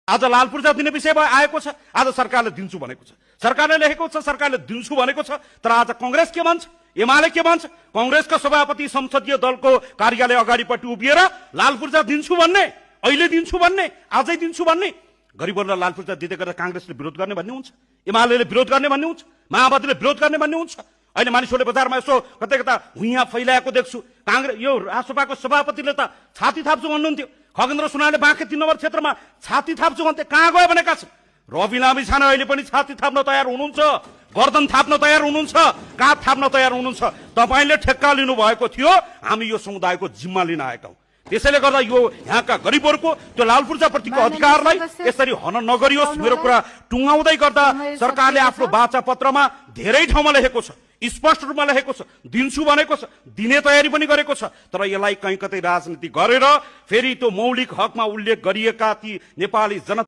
आज लाल पूर्जा दिने विषय आएको छ, आज सरकारले दिन्छु भनेको छ, सरकारले लेखेको छ, सरकारले दिन्छु भनेको छ। तर आज कांग्रेस के भन्छ, एमाले के भन्छ? कांग्रेसको सभापति संसदीय दलको कार्यालय अगाडिपट्टि उभिएर लाल पूर्जा दिन्छु भन्ने, अहिले दिन्छु भन्ने, आजै दिन्छु भन्ने। गरिबहरूलाई लाल पूर्जा दिँदै गरेर कांग्रेसले विरोध गर्ने भन्ने हुन्छ, एमाले विरोध गर्ने भन्ने हुन्छ, माओवादीले विरोध गर्ने भन्ने हुन्छ। अहिले मानिसहरूले बजारमा यसो कतै कता भुइँया फैलाएको देख्छु। कांग्रेस यो राष्ट्रसभाको सभापतिले त छाती थाप्छु भन्नुहुन्थ्यो, खगेन्द्र सुनारले बाँके 3 नम्बर क्षेत्रमा छाती थाप्छु भन्थे, कहाँ गयो भनेका छन्? रवि लामी छाने अहिले पनि छाती थाप्न तयार हुनुहुन्छ, गर्दन थाप्न तयार हुनुहुन्छ, काँध थाप्न तयार हुनुहुन्छ। तपाईले ठेक्का लिनु भएको थियो, हामी यो समुदायको जिम्मा लिन आएका हौं। त्यसैले गर्दा यो यहाँका गरिबहरूको त्यो लाल पूर्जाप्रतिको अधिकारलाई यसरी हनन नगरियोस्। मेरो कुरा टुङ्गाउँदै गर्दा सरकारले आफ्नो वाचा पत्रमा धेरै ठाउँमा लेखेको छ, स्पष्ट रूपमा लेखेको छ, दिन्छु भनेको छ, दिने तयारी पनि गरेको छ। तर यसलाई कहीँ कतै राजनीति गरेर फेरि त्यो मौलिक हकमा उल्लेख गरिएका ती नेपाली जनता